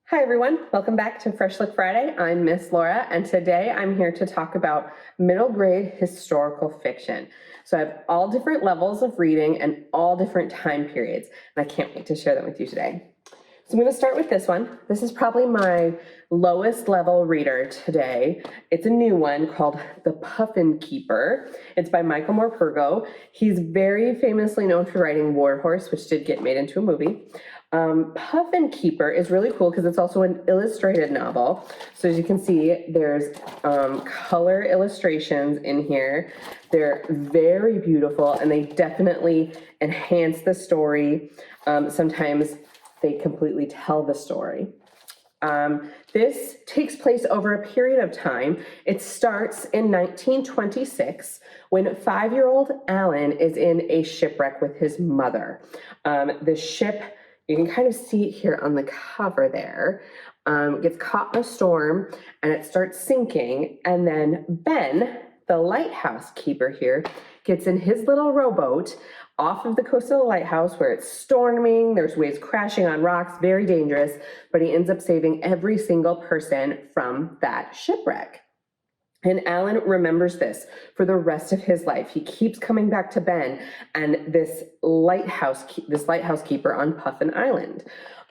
Hi everyone, welcome back to Fresh Look Friday. I'm Miss Lora, and today I'm here to talk about middle grade historical fiction. So I have all different levels of reading and all different time periods, and I can't wait to share them with you today. So I'm going to start with this one. This is probably my lowest level reader today. It's a new one called The Puffin Keeper. It's by Michael Morpurgo. He's very famously known for writing War Horse, which did get made into a movie. Puffin Keeper is really cool because it's also an illustrated novel. So as you can see, there's color illustrations in here. They're very beautiful and they definitely enhance the story. Sometimes they completely tell the story. This takes place over a period of time. It starts in 1926 when 5-year-old Alan is in a shipwreck with his mother. The ship, you can kind of see it here on the cover there, gets caught in a storm and it starts sinking. And then Ben, the lighthouse keeper here, gets in his little rowboat off of the coast of the lighthouse where it's storming, there's waves crashing on rocks, very dangerous, but he ends up saving every single person from that shipwreck. And Alan remembers this for the rest of his life. He keeps coming back to Ben and this lighthouse keeper on Puffin Island.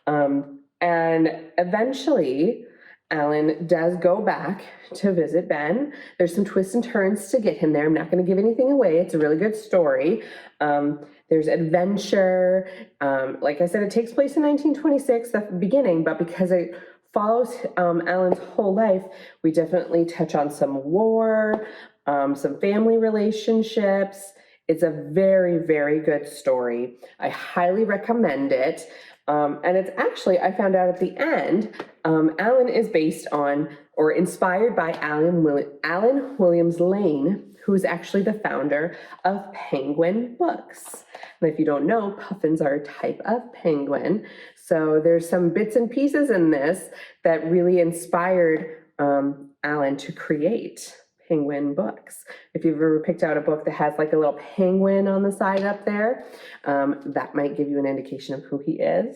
And eventually, Alan does go back to visit Ben. There's some twists and turns to get him there. I'm not going to give anything away. It's a really good story. There's adventure. Like I said, it takes place in 1926, the beginning, but because it follows Alan's whole life, we definitely touch on some war, some family relationships. It's a very, very good story. I highly recommend it. And it's actually, I found out at the end, Alan is based on or inspired by Alan Williams Lane, who's actually the founder of Penguin Books. And if you don't know, puffins are a type of penguin. So there's some bits and pieces in this that really inspired Alan to create Penguin Books. If you've ever picked out a book that has like a little penguin on the side up there, that might give you an indication of who he is.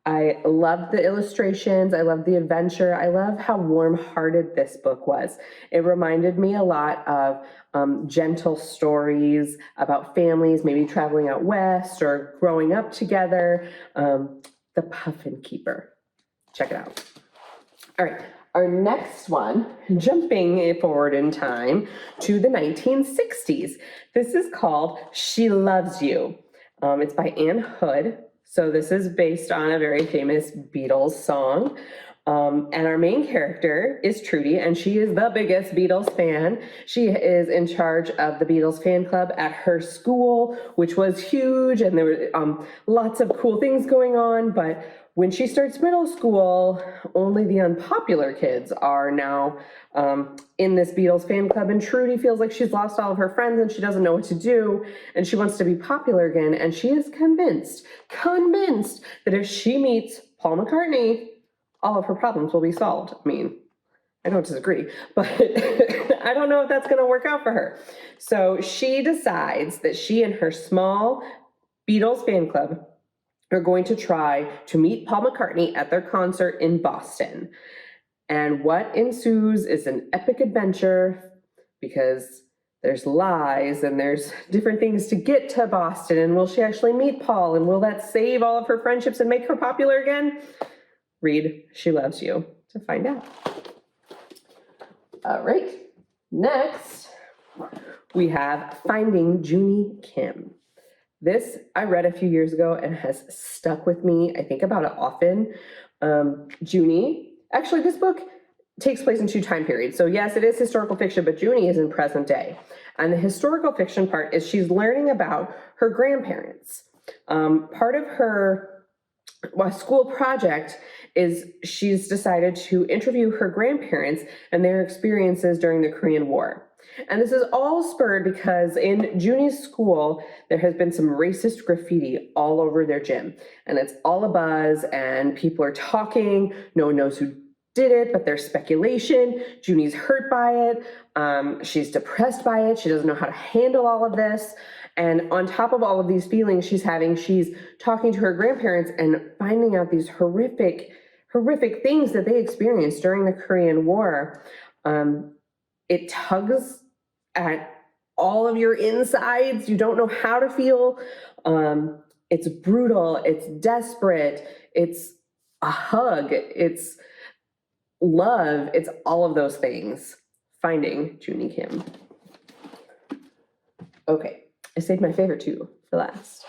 I love the illustrations. I love the adventure. I love how warm-hearted this book was. It reminded me a lot of gentle stories about families, maybe traveling out west or growing up together. The Puffin Keeper. Check it out. All right. Our next one, jumping forward in time to the 1960s. This is called She Loves You. It's by Anne Hood. So this is based on a very famous Beatles song. And our main character is Trudy, and she is the biggest Beatles fan. She is in charge of the Beatles fan club at her school, which was huge, and there were lots of cool things going on. But when she starts middle school, only the unpopular kids are now in this Beatles fan club, and Trudy feels like she's lost all of her friends and she doesn't know what to do, and she wants to be popular again, and she is convinced that if she meets Paul McCartney, all of her problems will be solved. I mean, I don't disagree, but I don't know if that's going to work out for her. So she decides that she and her small Beatles fan club are going to try to meet Paul McCartney at their concert in Boston. And what ensues is an epic adventure because there's lies and there's different things to get to Boston. And will she actually meet Paul? And will that save all of her friendships and make her popular again? Read She Loves You to find out. All right, next we have Finding Junie Kim. This I read a few years ago and has stuck with me. I think about it often. Junie, actually this book takes place in 2 time periods. So yes, it is historical fiction, but Junie is in present day. And the historical fiction part is she's learning about her grandparents. Part of her school project is she's decided to interview her grandparents and their experiences during the Korean War. And this is all spurred because in Junie's school, there has been some racist graffiti all over their gym. And it's all a buzz and people are talking. No one knows who did it, but there's speculation. Junie's hurt by it. She's depressed by it. She doesn't know how to handle all of this. And on top of all of these feelings she's having, she's talking to her grandparents and finding out these horrific horrific things that they experienced during the Korean War. It tugs at all of your insides. You don't know how to feel. It's brutal. It's desperate. It's a hug. It's love. It's all of those things. Finding Junie Kim. Okay, I saved my favorite two for last.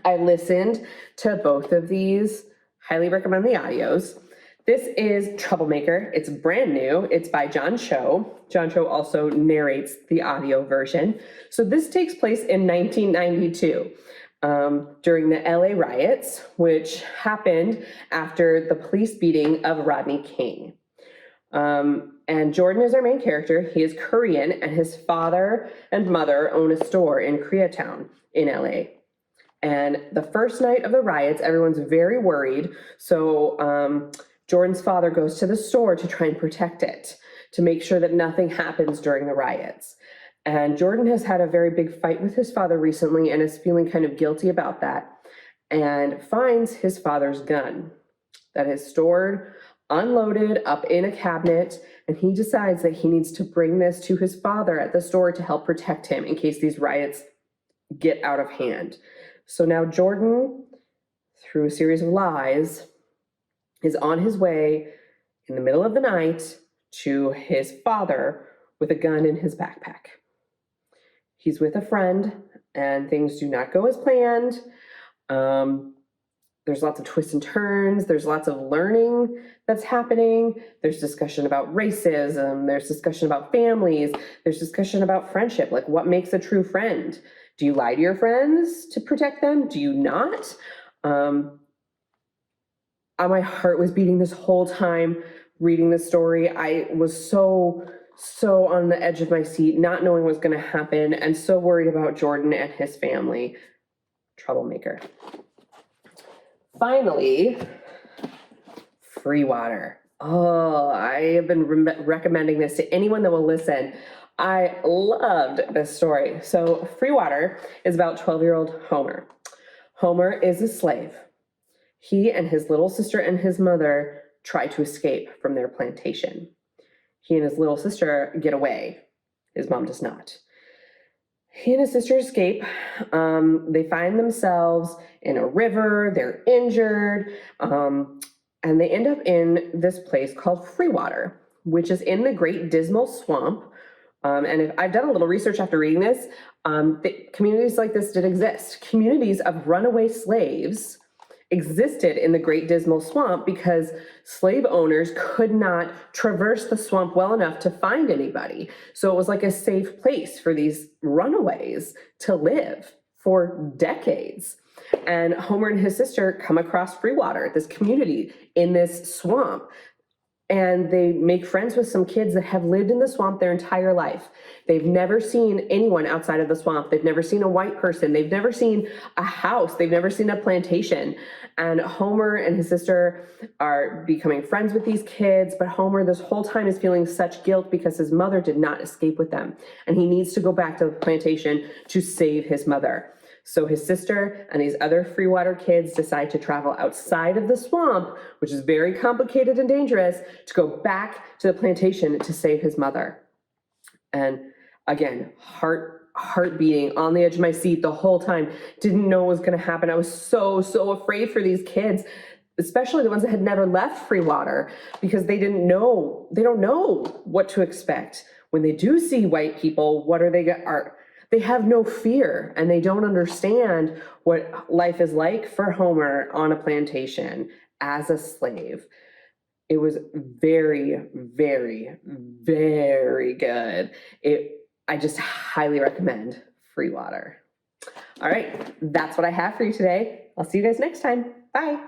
I listened to both of these. Highly recommend the audios. This is Troublemaker. It's brand new. It's by John Cho. John Cho also narrates the audio version. So this takes place in 1992 during the LA riots, which happened after the police beating of Rodney King. And Jordan is our main character. He is Korean, and his father and mother own a store in Koreatown in LA. And the first night of the riots, everyone's very worried. So Jordan's father goes to the store to try and protect it, to make sure that nothing happens during the riots. And Jordan has had a very big fight with his father recently and is feeling kind of guilty about that, and finds his father's gun that is stored unloaded up in a cabinet, and he decides that he needs to bring this to his father at the store to help protect him in case these riots get out of hand. So now Jordan, through a series of lies, is on his way in the middle of the night to his father with a gun in his backpack. He's with a friend, and things do not go as planned. There's lots of twists and turns. There's lots of learning that's happening. There's discussion about racism. There's discussion about families. There's discussion about friendship. Like, what makes a true friend? Do you lie to your friends to protect them? Do you not? My heart was beating this whole time reading this story. I was so on the edge of my seat, not knowing what was going to happen, and so worried about Jordan and his family. Troublemaker. Finally, Freewater. Oh, I have been recommending this to anyone that will listen. I loved this story. So Freewater is about 12-year-old Homer. Homer is a slave. He and his little sister and his mother try to escape from their plantation. He and his little sister get away. His mom does not. He and his sister escape. They find themselves in a river. They're injured. And they end up in this place called Freewater, which is in the Great Dismal Swamp. And if I've done a little research after reading this, communities like this did exist. Communities of runaway slaves existed in the Great Dismal Swamp because slave owners could not traverse the swamp well enough to find anybody. So it was like a safe place for these runaways to live for decades. And Homer and his sister come across Freewater, this community in this swamp. And they make friends with some kids that have lived in the swamp their entire life. They've never seen anyone outside of the swamp. They've never seen a white person. They've never seen a house. They've never seen a plantation. And Homer and his sister are becoming friends with these kids. But Homer this whole time is feeling such guilt because his mother did not escape with them. And he needs to go back to the plantation to save his mother. So his sister and these other Freewater kids decide to travel outside of the swamp, which is very complicated and dangerous, to go back to the plantation to save his mother. And again, heart beating on the edge of my seat the whole time. Didn't know what was going to happen. I was so afraid for these kids, especially the ones that had never left Freewater, because they don't know what to expect. When they do see white people, what are they they have no fear, and they don't understand what life is like for Homer on a plantation as a slave. It was very, very, very good. I just highly recommend Freewater. All right, that's what I have for you today. I'll see you guys next time. Bye.